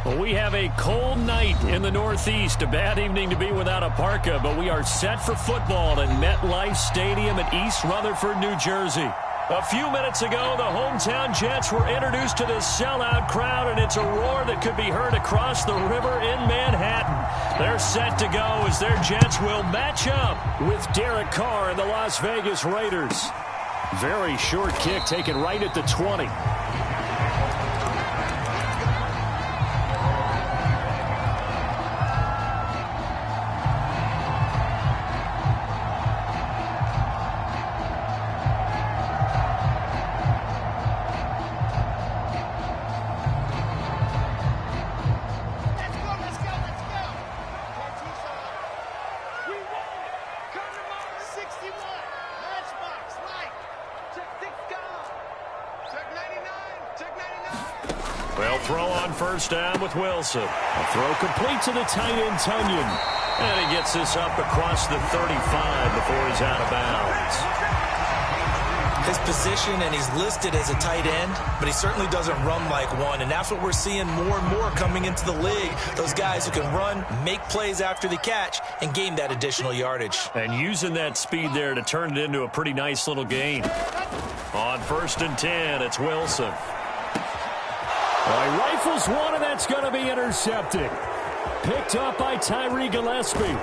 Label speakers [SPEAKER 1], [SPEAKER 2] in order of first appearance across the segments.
[SPEAKER 1] Well, we have a cold night in the Northeast. A bad evening to be without a parka, but we are set for football at MetLife Stadium in East Rutherford, New Jersey. A few minutes ago, the hometown Jets were introduced to this sellout crowd, and it's a roar that could be heard across the river in Manhattan. They're set to go as their Jets will match up with Derek Carr and the Las Vegas Raiders. Very short kick taken right at the 20. Well, throw on first down with Wilson. A throw complete to the tight end, Tonyan. And he gets this up across the 35 before he's out of bounds.
[SPEAKER 2] His position, and he's listed as a tight end, but he certainly doesn't run like one. And that's what we're seeing more and more coming into the league. Those guys who can run, make plays after the catch, and gain that additional yardage.
[SPEAKER 1] And using that speed there to turn it into a pretty nice little gain. On 1st and 10, it's Wilson. Well, he rifles one, and that's going to be intercepted. Picked up by Tyree Gillespie. Well,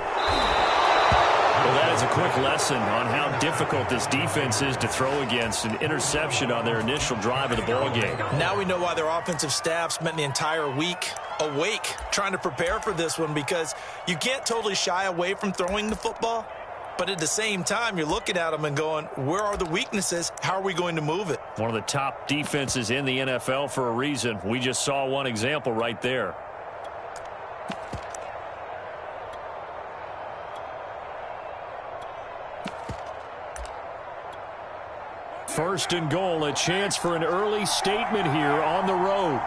[SPEAKER 1] that is a quick lesson on how difficult this defense is to throw against. An interception on their initial drive of the ballgame.
[SPEAKER 2] Now we know why their offensive staff spent the entire week awake trying to prepare for this one, because you can't totally shy away from throwing the football. But at the same time, you're looking at them and going, where are the weaknesses? How are we going to move it?
[SPEAKER 1] One of the top defenses in the NFL for a reason. We just saw one example right there. First and goal, a chance for an early statement here on the road.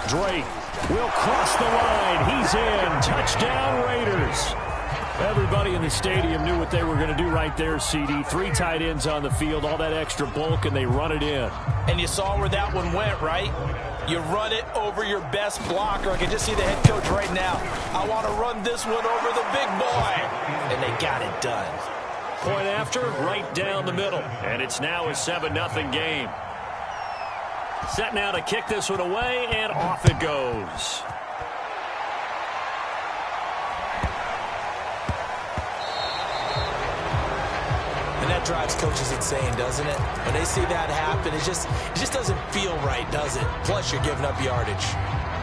[SPEAKER 1] Drake will cross the line. He's in. Touchdown, Raiders. Everybody in the stadium knew what they were going to do right there, CD. 3 tight ends on the field, all that extra bulk, and they run it in.
[SPEAKER 2] And you saw where that one went, right? You run it over your best blocker. I can just see the head coach right now. I want to run this one over the big boy. And they got it done.
[SPEAKER 1] Point after, right down the middle. And it's now a 7-0 game. Set now to kick this one away, and off it goes.
[SPEAKER 2] And that drives coaches insane, doesn't it? When they see that happen, it just doesn't feel right, does it? Plus, you're giving up yardage.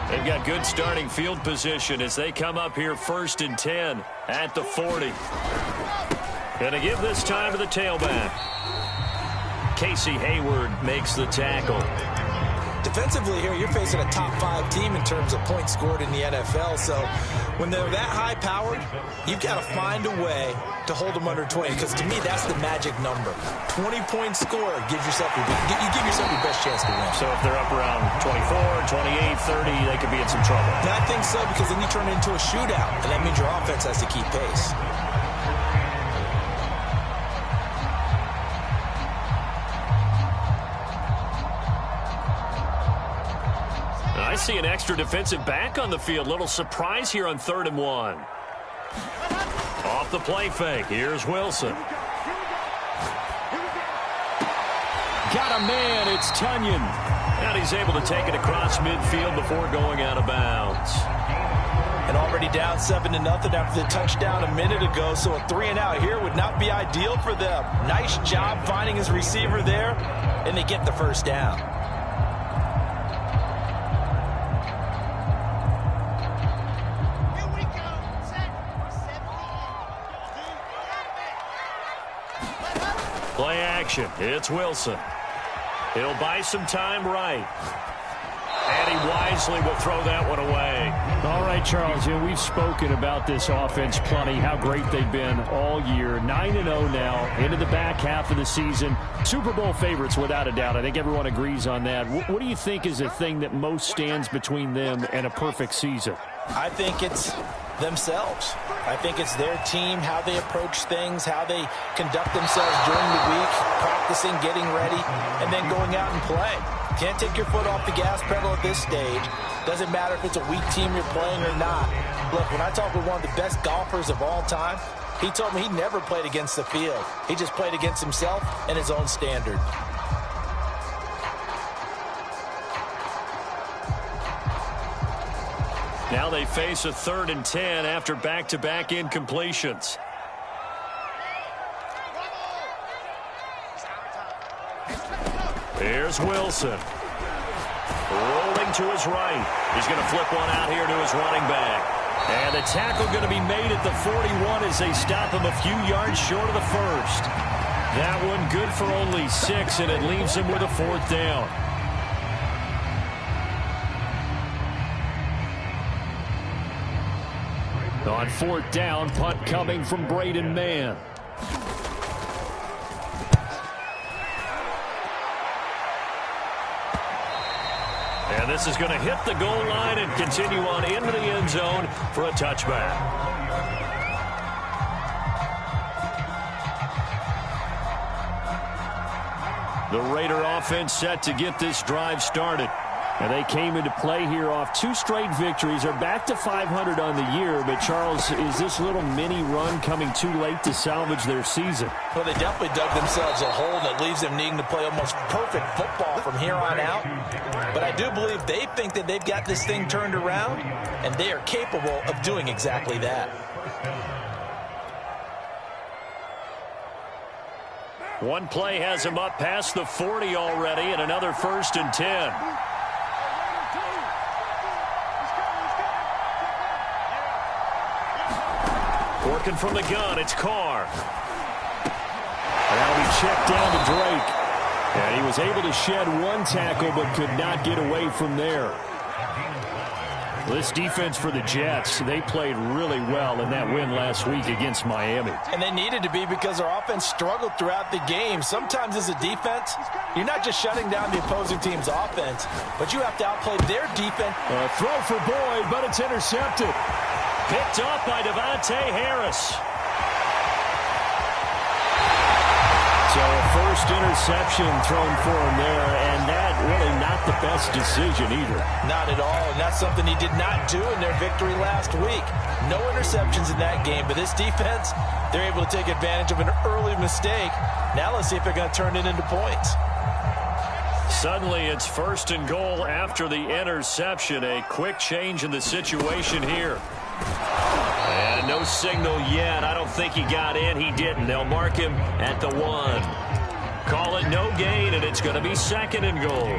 [SPEAKER 1] They've got good starting field position as they come up here 1st and 10 at the 40. Going to give this time to the tailback. Casey Hayward makes the tackle.
[SPEAKER 2] Defensively here, you're facing a top 5 team in terms of points scored in the NFL. So when they're that high-powered, you've got to find a way to hold them under 20. Because to me, that's the magic number. 20 points scored gives yourself you give yourself your best chance to win.
[SPEAKER 1] So if they're up around 24, 28, 30, they could be in some trouble.
[SPEAKER 2] And I think so, because then you turn it into a shootout, and that means your offense has to keep pace.
[SPEAKER 1] I see an extra defensive back on the field. Little surprise here on 3rd and 1. Off the play fake. Here's Wilson. Got a man. It's Tonyan. And he's able to take it across midfield before going out of bounds.
[SPEAKER 2] And already down 7-0 after the touchdown a minute ago. So a 3-and-out here would not be ideal for them. Nice job finding his receiver there. And they get the first down.
[SPEAKER 1] Play action. It's Wilson. He'll buy some time right. And he wisely will throw that one away. All right, Charles, we've spoken about this offense plenty, how great they've been all year. 9-0 now, into the back half of the season. Super Bowl favorites, without a doubt. I think everyone agrees on that. What do you think is the thing that most stands between them and a perfect season?
[SPEAKER 2] I think it's themselves. I think it's their team, how they approach things, how they conduct themselves during the week, practicing, getting ready, and then going out and play. Can't take your foot off the gas pedal at this stage. Doesn't matter if it's a weak team you're playing or not. Look, when I talk with one of the best golfers of all time, he told me he never played against the field. He just played against himself and his own standard.
[SPEAKER 1] Now they face a 3rd and 10 after back-to-back incompletions. Here's Wilson. Rolling to his right. He's going to flip one out here to his running back. And the tackle going to be made at the 41 as they stop him a few yards short of the first. That one good for only 6, and it leaves him with a 4th down. On 4th down, punt coming from Braden Mann. And this is going to hit the goal line and continue on into the end zone for a touchback. The Raider offense set to get this drive started. And they came into play here off 2 straight victories. They're back to 500 on the year. But, Charles, is this little mini run coming too late to salvage their season?
[SPEAKER 2] Well, they definitely dug themselves a hole that leaves them needing to play almost perfect football from here on out. But I do believe they think that they've got this thing turned around, and they are capable of doing exactly that.
[SPEAKER 1] One play has him up past the 40 already, and another 1st and 10. Working from the gun, it's Carr. And that'll be checked down to Drake. And he was able to shed 1 tackle but could not get away from there. This defense for the Jets, they played really well in that win last week against Miami.
[SPEAKER 2] And they needed to be because their offense struggled throughout the game. Sometimes as a defense, you're not just shutting down the opposing team's offense, but you have to outplay their defense.
[SPEAKER 1] A throw for Boyd, but it's intercepted. Picked off by Devontae Harris. So a first interception thrown for him there, and that really not the best decision either.
[SPEAKER 2] Not at all, and that's something he did not do in their victory last week. No interceptions in that game, but this defense, they're able to take advantage of an early mistake. Now let's see if they're going to turn it into points.
[SPEAKER 1] Suddenly it's 1st and goal after the interception. A quick change in the situation here. And no signal yet. I don't think he got in. He didn't. They'll mark him at the 1. Call it no gain, and it's going to be 2nd and goal.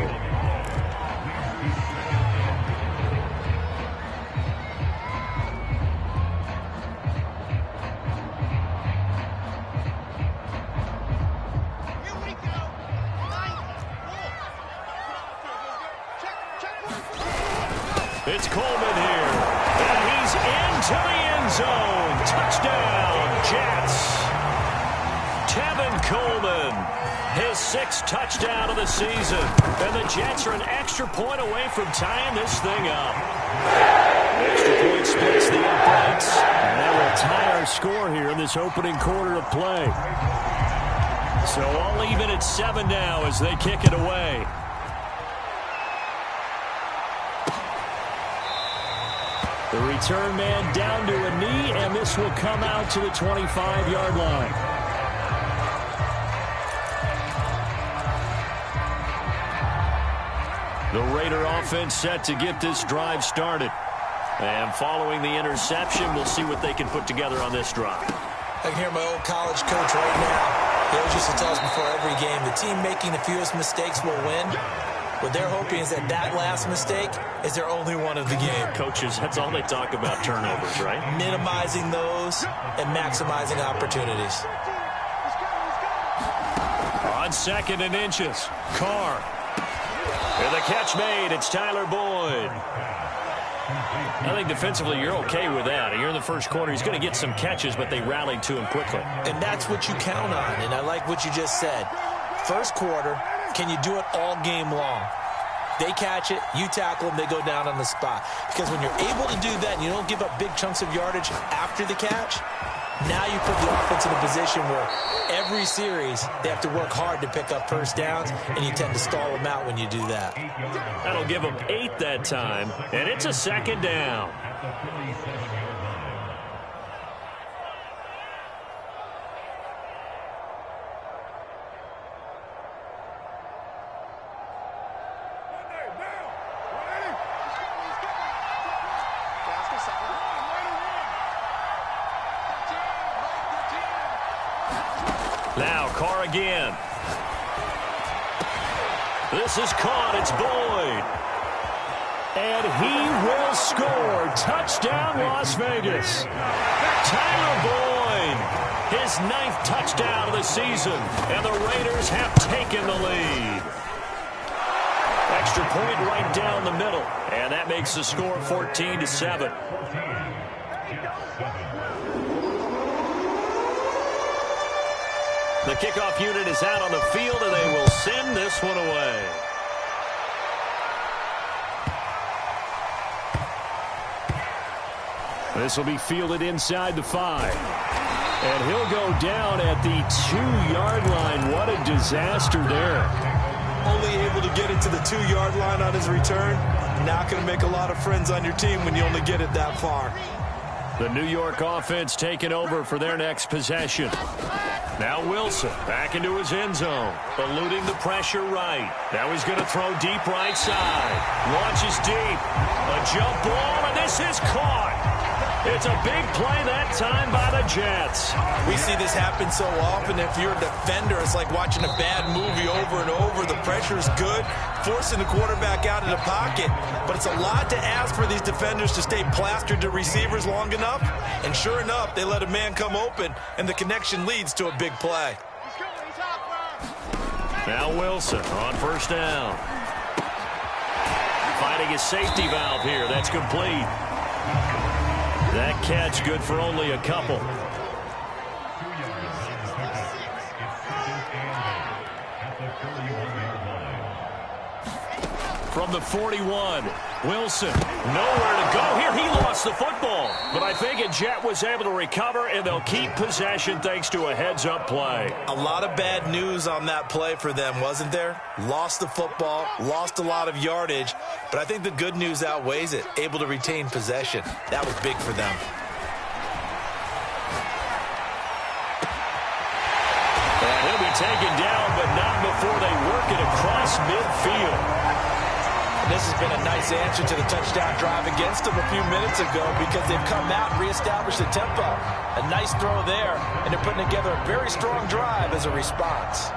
[SPEAKER 1] It's Coleman here, and he's into the end zone. Touchdown, Jets. Tevin Coleman, his 6th touchdown of the season. And the Jets are an extra point away from tying this thing up. Extra point splits the points, and that will tie our score here in this opening quarter of play. So all even at 7 now as they kick it away. The return man down to a knee, and this will come out to the 25-yard line. The Raider offense set to get this drive started. And following the interception, we'll see what they can put together on this drive.
[SPEAKER 2] I can hear my old college coach right now. He always used to tell us before every game, the team making the fewest mistakes will win. What they're hoping is that that last mistake is their only one of the game.
[SPEAKER 1] Coaches, that's all they talk about, turnovers, right?
[SPEAKER 2] Minimizing those and maximizing opportunities.
[SPEAKER 1] On 2nd and inches, Carr. And the catch made, it's Tyler Boyd. I think defensively you're okay with that. You're in the first quarter. He's going to get some catches, but they rallied to him quickly.
[SPEAKER 2] And that's what you count on, and I like what you just said. First quarter, can you do it all game long? They catch it, you tackle them, they go down on the spot. Because when you're able to do that and you don't give up big chunks of yardage after the catch, now you put the offense in a position where every series they have to work hard to pick up first downs, and you tend to stall them out when you do that.
[SPEAKER 1] That'll give them 8 that time, and it's a second down. Now Carr again. This is caught. It's Boyd. And he will score. Touchdown, Las Vegas. Tyler Boyd. His 9th touchdown of the season. And the Raiders have taken the lead. Extra point right down the middle. And that makes the score 14-7. The kickoff unit is out on the field, and they will send this one away. This will be fielded inside the 5. And he'll go down at the 2-yard line. What a disaster there.
[SPEAKER 2] Only able to get it to the 2-yard line on his return. Not going to make a lot of friends on your team when you only get it that far.
[SPEAKER 1] The New York offense taking over for their next possession. Now Wilson back into his end zone, eluding the pressure right. Now he's going to throw deep right side. Launches deep. A jump ball, and this is caught. It's a big play that time by the Jets.
[SPEAKER 2] We see this happen so often. If you're a defender, it's like watching a bad movie over and over. The pressure's good, forcing the quarterback out of the pocket. But it's a lot to ask for these defenders to stay plastered to receivers long enough. And sure enough, they let a man come open, and the connection leads to a big play.
[SPEAKER 1] Now Wilson on first down. Finding his safety valve here. That's complete. That catch good for only a couple. From the 41, Wilson, nowhere to go here. He lost the football, but I think a Jet was able to recover, and they'll keep possession thanks to a heads-up play.
[SPEAKER 2] A lot of bad news on that play for them, wasn't there? Lost the football, lost a lot of yardage, but I think the good news outweighs it. Able to retain possession. That was big for them.
[SPEAKER 1] And he'll be taken down, but not before they work it across midfield.
[SPEAKER 2] This has been a nice answer to the touchdown drive against them a few minutes ago because they've come out and reestablished the tempo. A nice throw there, and they're putting together a very strong drive as a response.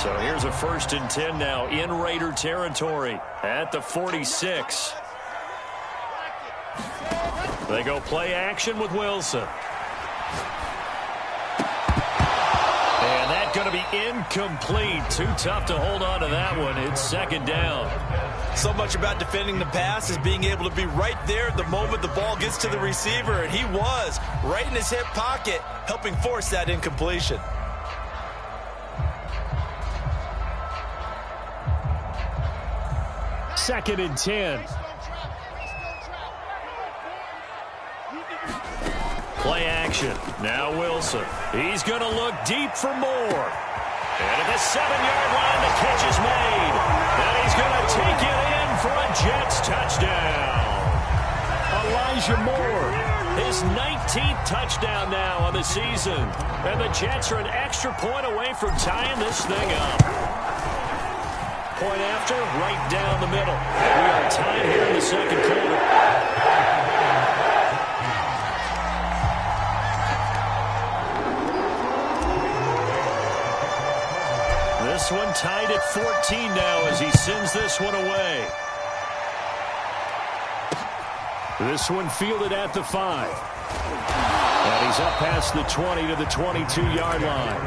[SPEAKER 1] So here's a 1st and 10 now in Raider territory at the 46. They go play action with Wilson. And that's going to be incomplete. Too tough to hold on to that one. It's 2nd down.
[SPEAKER 2] So much about defending the pass is being able to be right there at the moment the ball gets to the receiver, and he was right in his hip pocket, helping force that incompletion.
[SPEAKER 1] Second and 10. Play action. Now Wilson. He's going to look deep for more. And at the 7-yard line, the catch is made. And he's going to take it in for a Jets touchdown. Elijah Moore, his 19th touchdown now on the season. And the Jets are an extra point away from tying this thing up. Point after, right down the middle. We are tied here in the 2nd quarter. This one tied at 14 now as he sends this one away. This one fielded at the 5. And he's up past the 20 to the 22-yard line.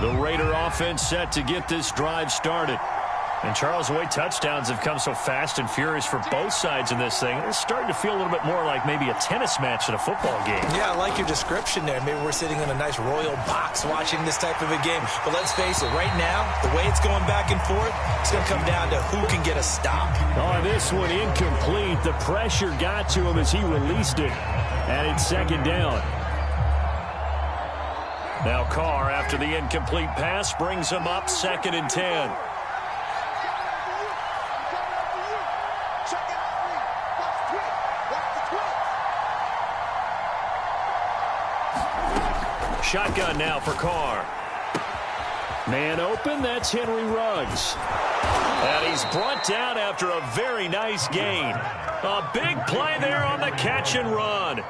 [SPEAKER 1] The Raider offense set to get this drive started. And, Charles, the way touchdowns have come so fast and furious for both sides in this thing, it's starting to feel a little bit more like maybe a tennis match in a football game.
[SPEAKER 2] Yeah, I like your description there. Maybe we're sitting in a nice royal box watching this type of a game. But let's face it, right now, the way it's going back and forth, it's going to come down to who can get a stop.
[SPEAKER 1] Oh, this one incomplete. The pressure got to him as he released it. And it's second down. Now Carr, after the incomplete pass, brings him up 2nd and 10. Shotgun now for Carr. Man open, that's Henry Ruggs. And he's brought down after a very nice gain. A big play there on the catch and run.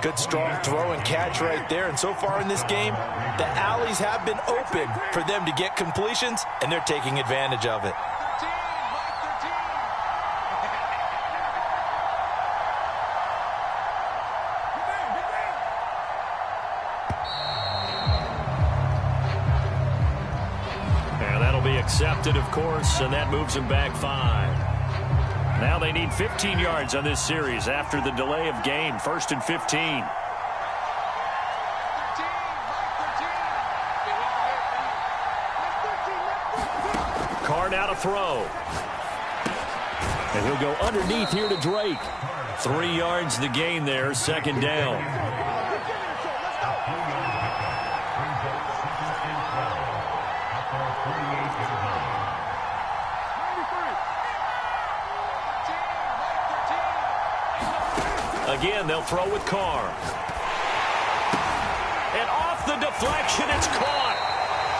[SPEAKER 2] Good strong throw and catch right there. And so far in this game, the alleys have been open for them to get completions, and they're taking advantage of it.
[SPEAKER 1] Accepted, of course, and that moves them back 5. Now they need 15 yards on this series after the delay of game. 1st and 15. Carr now to throw. And he'll go underneath here to Drake. 3 yards the gain there, 2nd down. Again, they'll throw with Carr. And off the deflection, it's caught.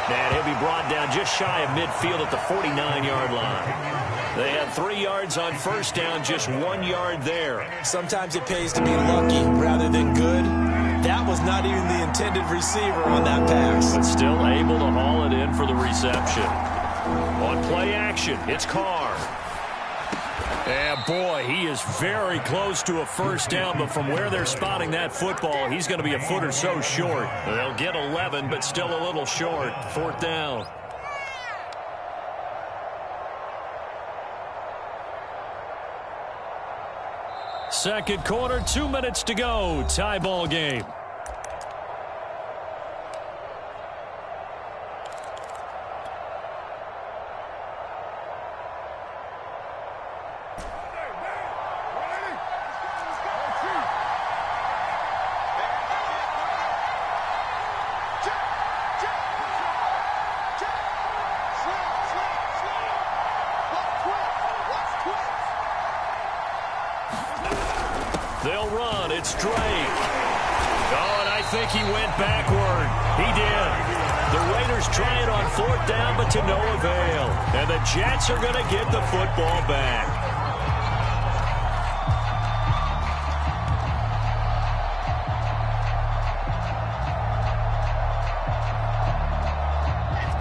[SPEAKER 1] And he'll be brought down just shy of midfield at the 49-yard line. They had 3 yards on 1st down, just 1 yard there.
[SPEAKER 2] Sometimes it pays to be lucky rather than good. That was not even the intended receiver on that pass.
[SPEAKER 1] But still able to haul it in for the reception. On play action, it's Carr. And boy, he is very close to a 1st down, but from where they're spotting that football, he's going to be a foot or so short. They'll get 11, but still a little short. 4th down. Second quarter, 2 minutes to go. Tie ball game. They'll run. It's Drake. Oh, and I think he went backward. He did. The Raiders try it on 4th down, but to no avail. And the Jets are going to get the football back.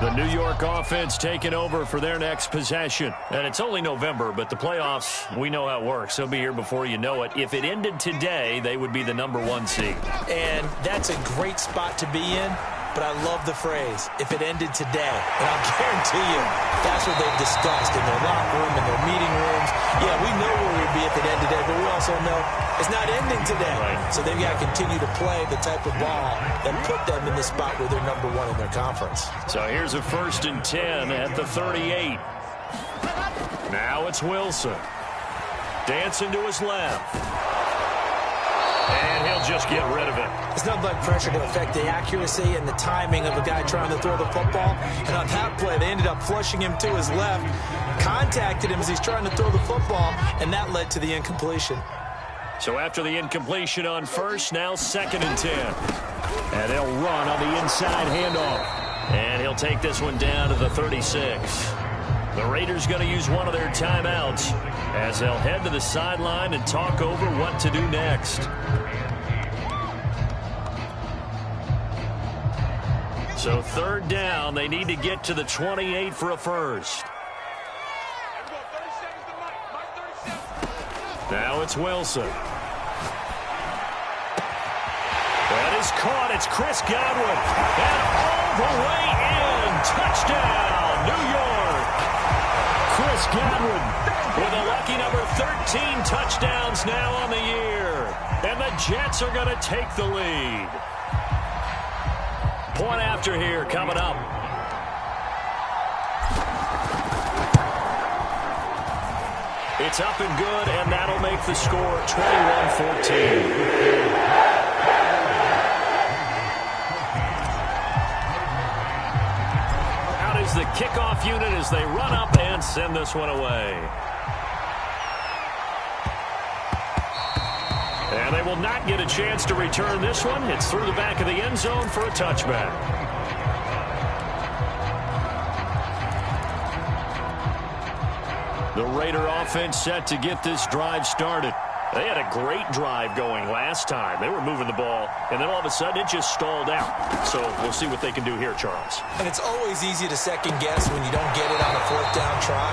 [SPEAKER 1] The New York offense taking over for their next possession. And it's only November, but the playoffs, we know how it works. They'll be here before you know it. If it ended today, they would be the #1 seed.
[SPEAKER 2] And that's a great spot to be in. But I love the phrase, if it ended today. And I'll guarantee you, that's what they've discussed in their locker room, in their meeting rooms. Yeah, we know where we'd be if it ended today, but we also know it's not ending today.
[SPEAKER 1] Right.
[SPEAKER 2] So they've got to continue to play the type of ball that put them in the spot where they're #1 in their conference.
[SPEAKER 1] So here's a 1st and 10 at the 38. Now it's Wilson. Dancing to his left. And he'll just get rid of it.
[SPEAKER 2] It's not like pressure to affect the accuracy and the timing of a guy trying to throw the football. And on that play, they ended up flushing him to his left, contacted him as he's trying to throw the football, and that led to the incompletion.
[SPEAKER 1] So after the incompletion on 1st, now 2nd and 10. And they'll run on the inside handoff. And he'll take this one down to the 36. The Raiders going to use one of their timeouts as they'll head to the sideline and talk over what to do next. So 3rd down, they need to get to the 28 for a first. Now it's Wilson. That is caught. It's Chris Godwin. And all the way in. Touchdown, New York. Chris Godwin with a lucky number 13 touchdowns now on the year. And the Jets are going to take the lead. Point after here coming up. It's up and good, and that'll make the score 21-14. The kickoff unit as they run up and send this one away. And they will not get a chance to return this one. It's through the back of the end zone for a touchback. The Raider offense set to get this drive started. They had a great drive going last time. They were moving the ball, and then all of a sudden it just stalled out. So we'll see what they can do here, Charles.
[SPEAKER 2] And it's always easy to second guess when you don't get it on a fourth down try.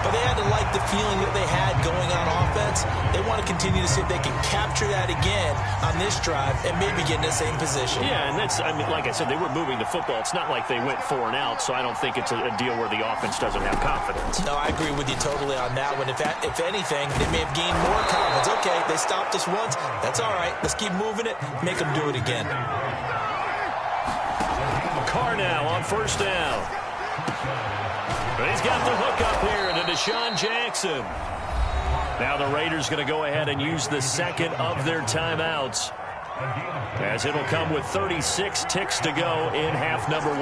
[SPEAKER 2] But they had to like the feeling that they had going on offense. They want to continue to see if they can capture that again on this drive and maybe get in the same position.
[SPEAKER 1] Yeah, and that's, I mean, like I said, they were moving the football. It's not like they went 4 and out, so I don't think it's a deal where the offense doesn't have confidence.
[SPEAKER 2] No, I agree with you totally on that one. If anything, they may have gained more confidence. Okay, they stopped us once. That's all right. Let's keep moving it. Make them do it again.
[SPEAKER 1] Carr now on first down. But he's got the hook up here to Deshaun Jackson. Now the Raiders going to go ahead and use the second of their timeouts, as it'll come with 36 ticks to go in half number 1.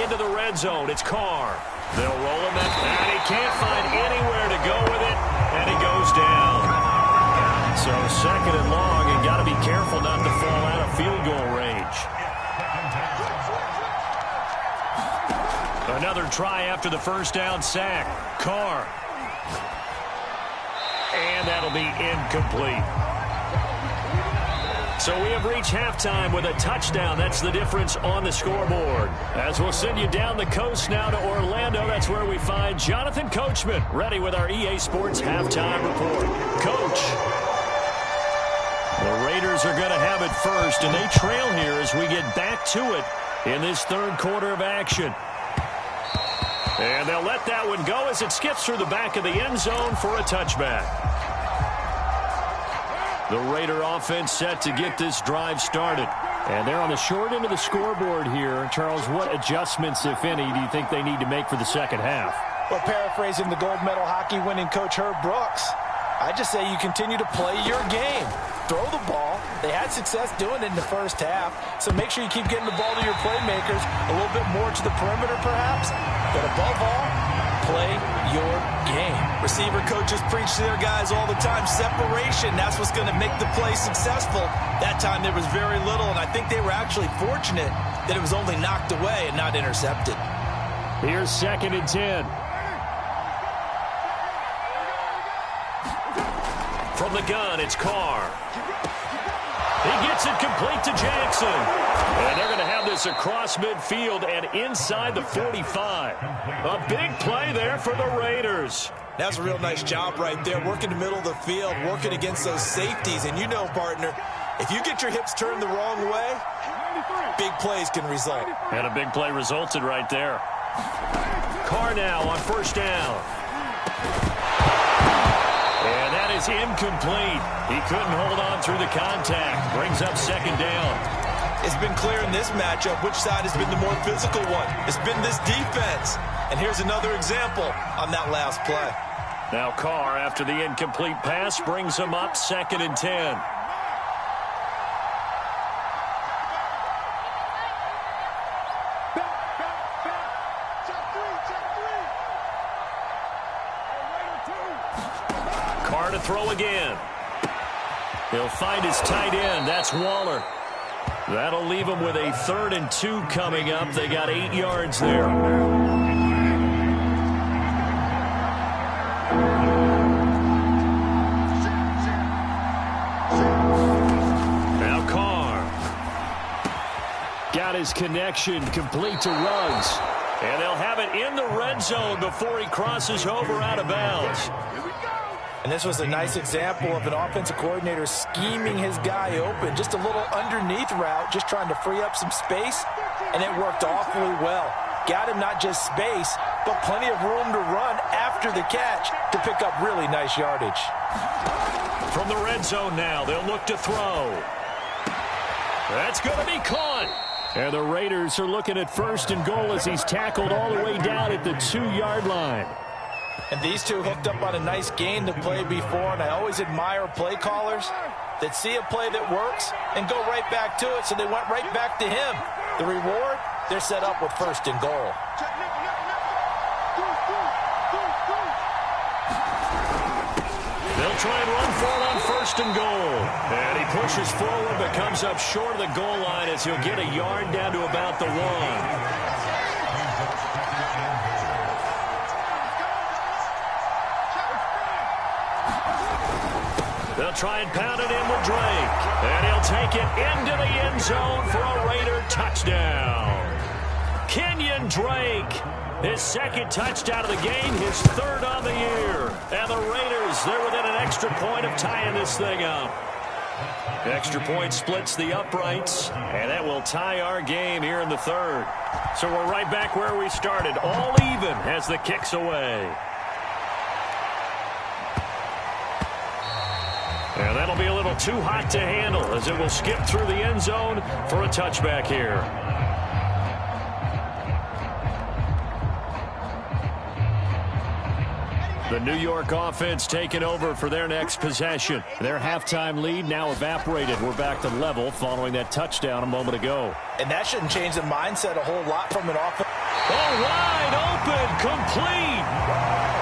[SPEAKER 1] Into the red zone, it's Carr. They'll roll him in, and he can't find anywhere to go with it, and he goes down. So second and long, and got to be careful not to fall out of field goal range. Another try after the first down sack. Carr. And that'll be incomplete. So we have reached halftime with a touchdown. That's the difference on the scoreboard. As we'll send you down the coast now to Orlando, that's where we find Jonathan Coachman, ready with our EA Sports halftime report. Coach. The Raiders are going to have it first, and they trail here as we get back to it in this third quarter of action. And they'll let that one go as it skips through the back of the end zone for a touchback. The Raider offense set to get this drive started. And they're on the short end of the scoreboard here. Charles, what adjustments, if any, do you think they need to make for the second half?
[SPEAKER 2] Well, paraphrasing the gold medal hockey winning coach Herb Brooks, I just say you continue to play your game. Throw the ball. They had success doing it in the first half, so make sure you keep getting the ball to your playmakers, a little bit more to the perimeter perhaps, but above all, play your game. Receiver coaches preach to their guys all the time. Separation, that's what's going to make the play successful. That time there was very little, and I think they were actually fortunate that it was only knocked away and not intercepted.
[SPEAKER 1] Here's second and 10. From the gun, it's Carr. He gets it complete to Jackson. And they're going to have this across midfield and inside the 45. A big play there for the Raiders.
[SPEAKER 2] That's a real nice job right there, working the middle of the field, working against those safeties. And you know, partner, if you get your hips turned the wrong way, big plays can result.
[SPEAKER 1] And a big play resulted right there. Carr now on first down. And that is incomplete. He couldn't hold on through the contact. Brings up second down.
[SPEAKER 2] It's been clear in this matchup which side has been the more physical one. It's been this defense. And here's another example on that last play.
[SPEAKER 1] Now Carr, after the incomplete pass, brings him up second and 10. Carr to throw again. He'll find his tight end. That's Waller. That'll leave him with a 3rd and 2 coming up. They got 8 yards there. Now Carr. Got his connection complete to Ruggs. And they'll have it in the red zone before he crosses over out of bounds.
[SPEAKER 2] And this was a nice example of an offensive coordinator scheming his guy open. Just a little underneath route, just trying to free up some space, and it worked awfully well. Got him not just space, but plenty of room to run after the catch to pick up really nice yardage.
[SPEAKER 1] From the red zone now, they'll look to throw. That's going to be caught. And the Raiders are looking at 1st and goal as he's tackled all the way down at the 2-yard line.
[SPEAKER 2] And these two hooked up on a nice gain to play before, and I always admire play callers that see a play that works and go right back to it, so they went right back to him. The reward, they're set up with 1st and goal.
[SPEAKER 1] They'll try and run for it on 1st and goal. And he pushes forward but comes up short of the goal line as he'll get a yard down to about the 1. They'll try and pound it in with Drake. And he'll take it into the end zone for a Raider touchdown. Kenyon Drake, his 2nd touchdown of the game, his 3rd on the year. And the Raiders, they're within an extra point of tying this thing up. Extra point splits the uprights, and that will tie our game here in the 3rd. So we're right back where we started, all even as the kick's away. And that'll be a little too hot to handle as it will skip through the end zone for a touchback here. The New York offense taking over for their next possession. Their halftime lead now evaporated. We're back to level following that touchdown a moment ago.
[SPEAKER 2] And that shouldn't change the mindset a whole lot from an offense.
[SPEAKER 1] Oh, wide open, complete.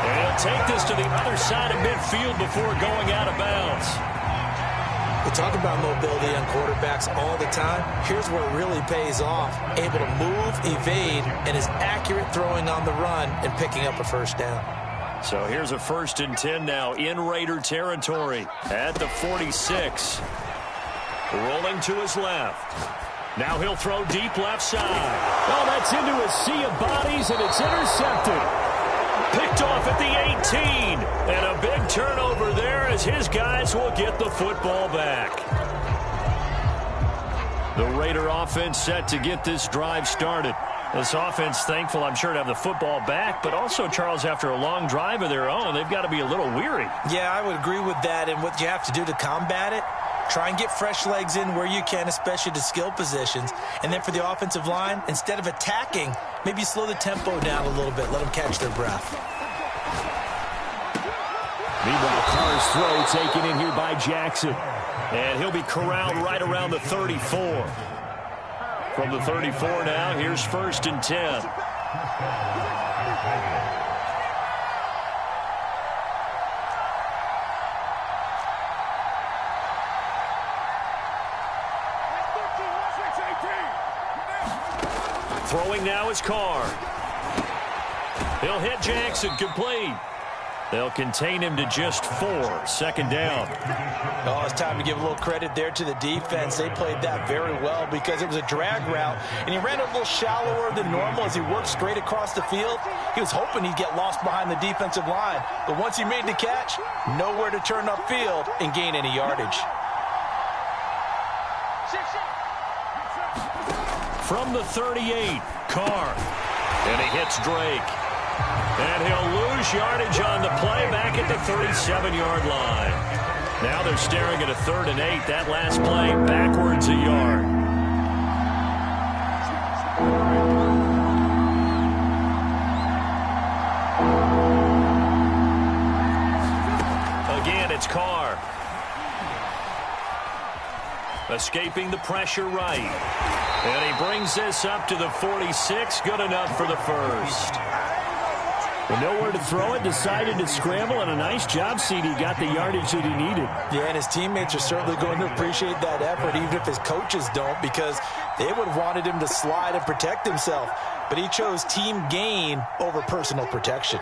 [SPEAKER 1] And he'll take this to the other side of midfield before going out of bounds.
[SPEAKER 2] We talk about mobility on quarterbacks all the time. Here's where it really pays off. Able to move, evade, and is accurate throwing on the run and picking up a 1st down.
[SPEAKER 1] So here's a 1st and 10 now in Raider territory at the 46. Rolling to his left. Now he'll throw deep left side. Oh, that's into a sea of bodies, and it's intercepted. Picked off at the 18. And a big turnover there as his guys will get the football back. The Raider offense set to get this drive started. This offense thankful, I'm sure, to have the football back, but also, Charles, after a long drive of their own, they've got to be a little weary.
[SPEAKER 2] Yeah, I would agree with that, and what you have to do to combat it, try and get fresh legs in where you can, especially to skill positions. And then for the offensive line, instead of attacking, maybe slow the tempo down a little bit, let them catch their breath.
[SPEAKER 1] Meanwhile, Carr's throw taken in here by Jackson. And he'll be corralled right around the 34. From the 34 now, here's 1st and 10. Throwing now is Carr. He'll hit Jackson, complete. They'll contain him to just 4. 2nd down.
[SPEAKER 2] Oh, it's time to give a little credit there to the defense. They played that very well because it was a drag route, and he ran a little shallower than normal as he worked straight across the field. He was hoping he'd get lost behind the defensive line, but once he made the catch, nowhere to turn upfield and gain any yardage.
[SPEAKER 1] From the 38, Carr. And he hits Drake. And he'll lose yardage on the play back at the 37-yard line. Now they're staring at a 3rd and 8. That last play backwards a yard. Again, it's Carr. Escaping the pressure right. And he brings this up to the 46. Good enough for the 1st. With nowhere to throw it, decided to scramble, and a nice job, CD. Got the yardage that he needed.
[SPEAKER 2] Yeah, and his teammates are certainly going to appreciate that effort, even if his coaches don't, because they would have wanted him to slide and protect himself. But he chose team gain over personal protection.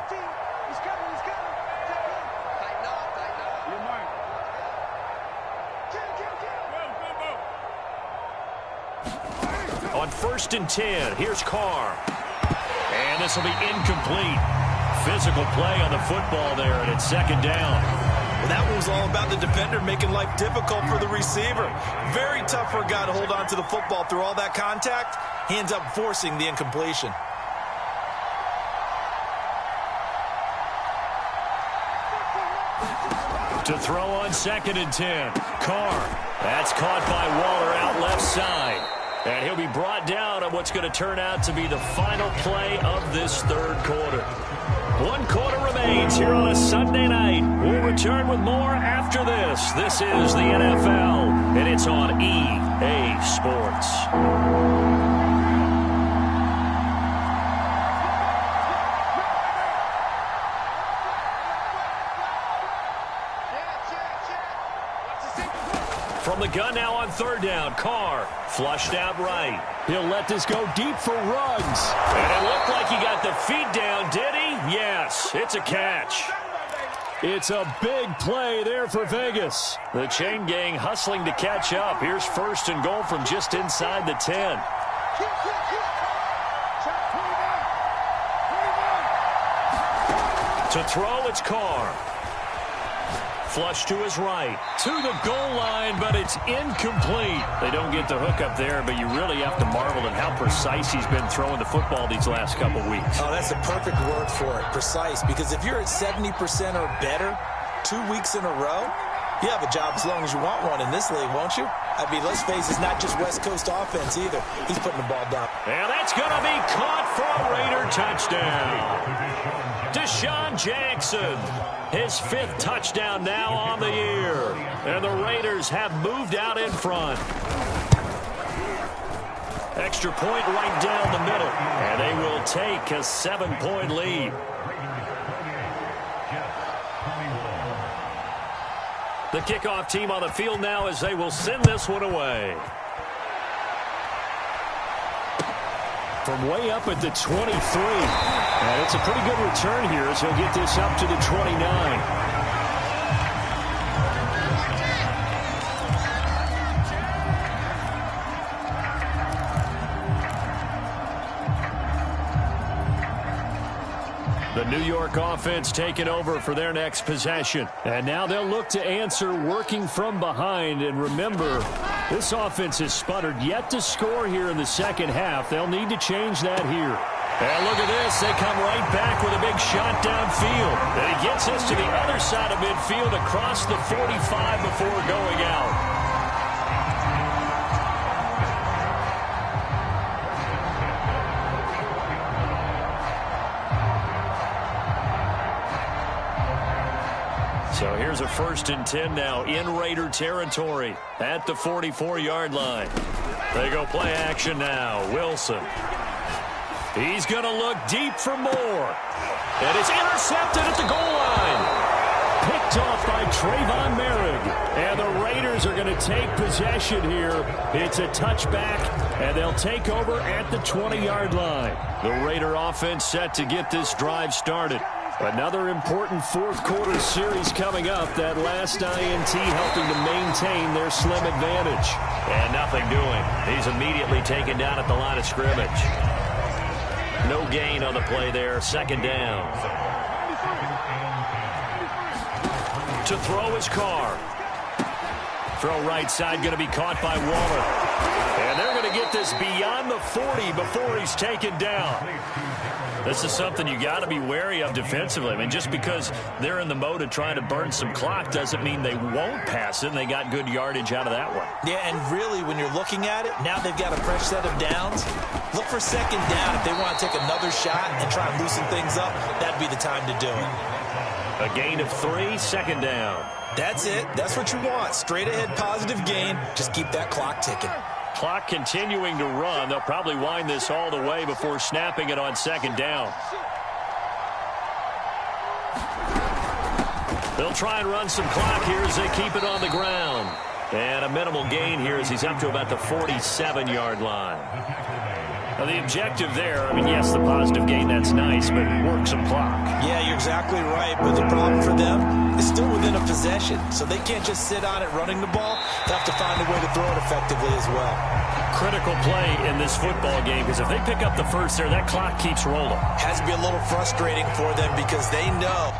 [SPEAKER 1] On 1st and 10, here's Carr. And this will be incomplete. Physical play on the football there, and it's 2nd down.
[SPEAKER 2] Well, that one was all about the defender making life difficult for the receiver. Very tough for a guy to hold on to the football through all that contact. He ends up forcing the incompletion.
[SPEAKER 1] To throw on 2nd and 10. Carr. That's caught by Waller out left side. And he'll be brought down on what's going to turn out to be the final play of this third quarter. 1 quarter remains here on a Sunday night. We'll return with more after this. This is the NFL, and it's on EA Sports. From the gun now on 3rd down, Carr flushed out right. He'll let this go deep for Ruggs. And it looked like he got the feet down, did he? Yes, it's a catch. It's a big play there for Vegas. The chain gang hustling to catch up. Here's 1st and goal from just inside the 10. To throw, it's Carr. Flush to his right, to the goal line, but it's incomplete. They don't get the hook up there, but you really have to marvel at how precise he's been throwing the football these last couple weeks.
[SPEAKER 2] Oh, that's a perfect word for it, precise, because if you're at 70% or better 2 weeks in a row, you have a job as long as you want one in this league, won't you? I mean, let's face it, it's not just West Coast offense either. He's putting the ball down.
[SPEAKER 1] And that's going to be caught for a Raider touchdown. Deshaun Jackson. His 5th touchdown now on the year. And the Raiders have moved out in front. Extra point right down the middle. And they will take a 7-point lead. The kickoff team on the field now as they will send this one away. From way up at the 23. And it's a pretty good return here as he'll get this up to the 29. The New York offense taking over for their next possession. And now they'll look to answer working from behind. And remember, this offense has sputtered yet to score here in the second half. They'll need to change that here. And look at this. They come right back with a big shot downfield. And it gets us to the other side of midfield across the 45 before going out. So here's a 1st and 10 now in Raider territory at the 44-yard line. They go play action now. Wilson. He's going to look deep for more. And it's intercepted at the goal line. Picked off by Trayvon Merrick. And the Raiders are going to take possession here. It's a touchback, and they'll take over at the 20-yard line. The Raider offense set to get this drive started. Another important 4th quarter series coming up. That last INT helping to maintain their slim advantage. And nothing doing. He's immediately taken down at the line of scrimmage. No gain on the play there. 2nd down. To throw his Carr. Throw right side going to be caught by Waller. And they're going to get this beyond the 40 before he's taken down. This is something you got to be wary of defensively. I mean, just because they're in the mode of trying to burn some clock doesn't mean they won't pass it, and they got good yardage out of that one.
[SPEAKER 2] Yeah, and really, when you're looking at it, now they've got a fresh set of downs. Look for 2nd down. If they want to take another shot and try and loosen things up, that'd be the time to do it.
[SPEAKER 1] A gain of 3, 2nd down.
[SPEAKER 2] That's it. That's what you want. Straight ahead positive gain. Just keep that clock ticking.
[SPEAKER 1] Clock continuing to run. They'll probably wind this all the way before snapping it on 2nd down. They'll try and run some clock here as they keep it on the ground. And a minimal gain here as he's up to about the 47-yard line. Now, the objective there, I mean, yes, the positive gain, that's nice, but work some clock.
[SPEAKER 2] Yeah, you're exactly right. But the problem for them is still within a possession. So they can't just sit on it running the ball. They have to find a way to throw it effectively as well.
[SPEAKER 1] Critical play in this football game, because if they pick up the first there, that clock keeps rolling.
[SPEAKER 2] Has to be a little frustrating for them because they know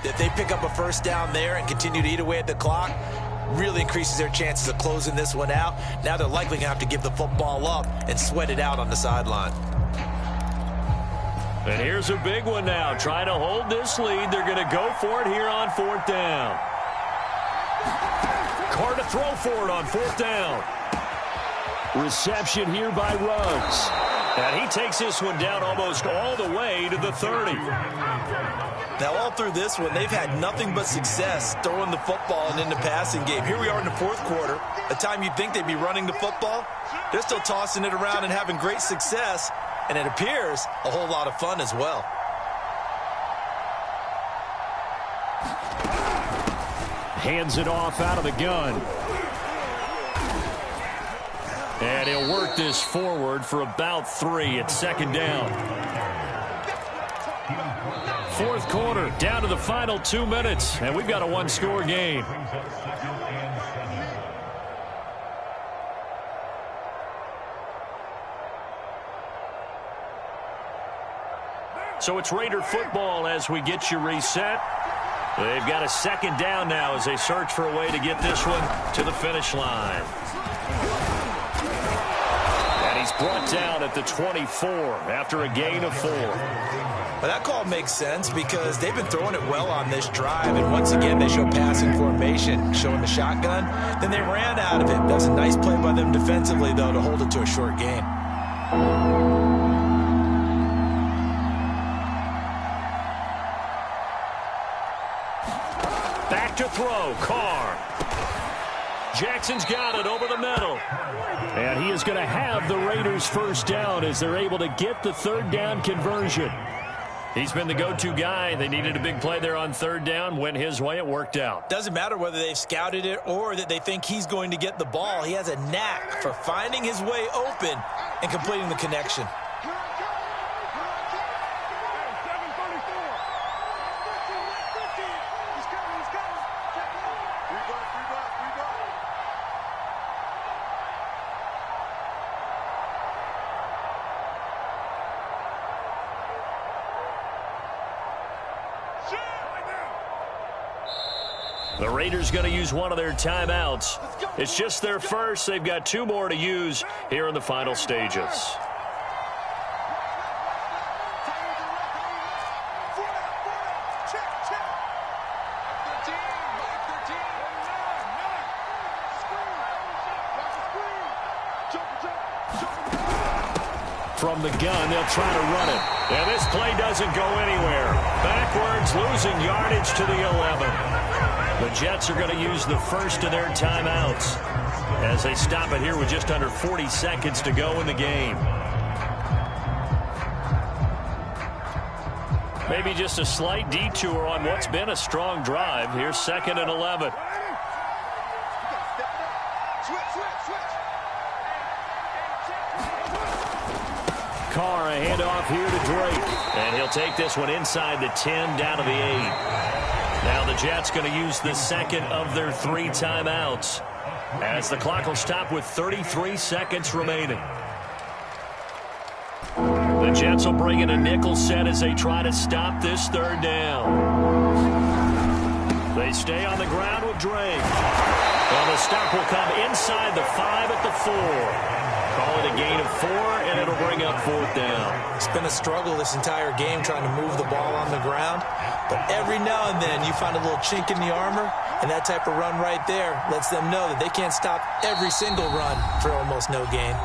[SPEAKER 2] If they pick up a first down there and continue to eat away at the clock, really increases their chances of closing this one out. Now they're likely going to have to give the football up and sweat it out on the sideline.
[SPEAKER 1] And here's a big one now. Trying to hold this lead. They're going to go for it here on 4th down. Carr to throw for it on 4th down. Reception here by Ruggs. And he takes this one down almost all the way to the 30.
[SPEAKER 2] Now, all through this one, they've had nothing but success throwing the football and in the passing game. Here we are in the 4th quarter, a time you'd think they'd be running the football. They're still tossing it around and having great success, and it appears a whole lot of fun as well.
[SPEAKER 1] Hands it off out of the gun. And he'll work this forward for about 3 at 2nd down. 4th quarter, down to the final 2 minutes, and we've got a 1-score game. So it's Raider football as we get you reset. They've got a 2nd down now as they search for a way to get this one to the finish line. And he's brought down at the 24 after a gain of 4.
[SPEAKER 2] Well, that call makes sense because they've been throwing it well on this drive, and once again they show passing formation, showing the shotgun. Then they ran out of it. That was a nice play by them defensively, though, to hold it to a short gain.
[SPEAKER 1] Back to throw, Carr. Jackson's got it over the middle. And he is going to have the Raiders' first down as they're able to get the 3rd down conversion. He's been the go-to guy. They needed a big play there on 3rd down. Went his way. It worked out.
[SPEAKER 2] Doesn't matter whether they've scouted it or that they think he's going to get the ball. He has a knack for finding his way open and completing the connection.
[SPEAKER 1] The Raiders going to use one of their timeouts. It's just their first. They've got 2 more to use here in the final stages. From the gun, they'll try to run it. And this play doesn't go anywhere. Backwards, losing yardage to the 11. The Jets are going to use the first of their timeouts as they stop it here with just under 40 seconds to go in the game. Maybe just a slight detour on what's been a strong drive. Here's 2nd and 11. Carr, a handoff here to Drake. And he'll take this one inside the 10, down to the 8. Now the Jets going to use the 2nd of their 3 timeouts as the clock will stop with 33 seconds remaining. The Jets will bring in a nickel set as they try to stop this 3rd down. They stay on the ground with Drake. Well, the stop will come inside the 5 at the 4. Call it a gain of 4, and it'll bring up 4th down.
[SPEAKER 2] It's been a struggle this entire game trying to move the ball on the ground. But every now and then you find a little chink in the armor, and that type of run right there lets them know that they can't stop every single run for almost no gain.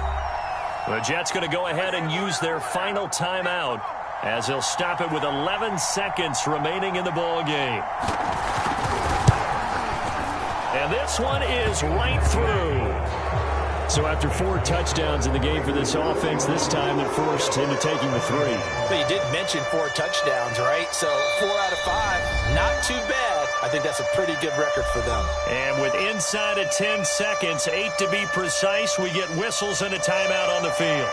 [SPEAKER 1] The Jets going to go ahead and use their final timeout as they'll stop it with 11 seconds remaining in the ball game. And this one is right through. So after 4 touchdowns in the game for this offense, this time they're forced into taking the 3.
[SPEAKER 2] But you did mention 4 touchdowns, right? So 4 out of 5, not too bad. I think that's a pretty good record for them.
[SPEAKER 1] And with inside of 10 seconds, 8 to be precise, we get whistles and a timeout on the field.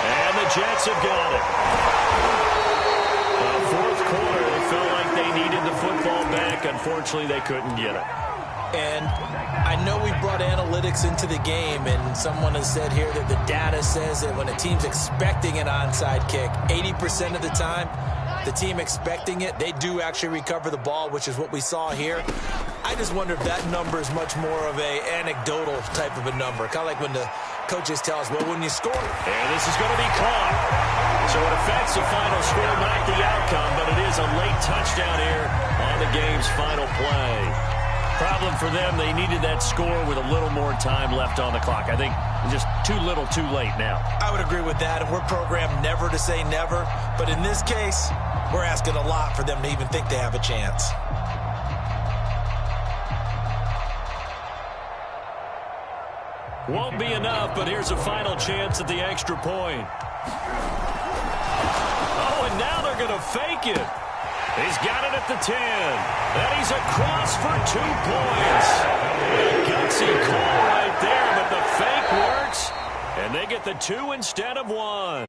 [SPEAKER 1] And the Jets have got it. 4th quarter, they felt like they needed the football back. Unfortunately, they couldn't get it.
[SPEAKER 2] And I know we brought analytics into the game, and someone has said here that the data says that when a team's expecting an onside kick, 80% of the time, the team expecting it, they do actually recover the ball, which is what we saw here. I just wonder if that number is much more of a anecdotal type of a number, kind of like when the coaches tell us, well, when you score.
[SPEAKER 1] And this is going to be caught. So it affects the final score, not the outcome, but it is a late touchdown here on the game's final play. Problem for them, they needed that score with a little more time left on the clock. I think just too little, too late now.
[SPEAKER 2] I would agree with that, and we're programmed never to say never. But in this case, we're asking a lot for them to even think they have a chance.
[SPEAKER 1] Won't be enough, but here's a final chance at the extra point. Oh, and now they're going to fake it. He's got it at the 10. And he's across for 2 points. A gutsy call right there, but the fake works. And they get the 2 instead of 1.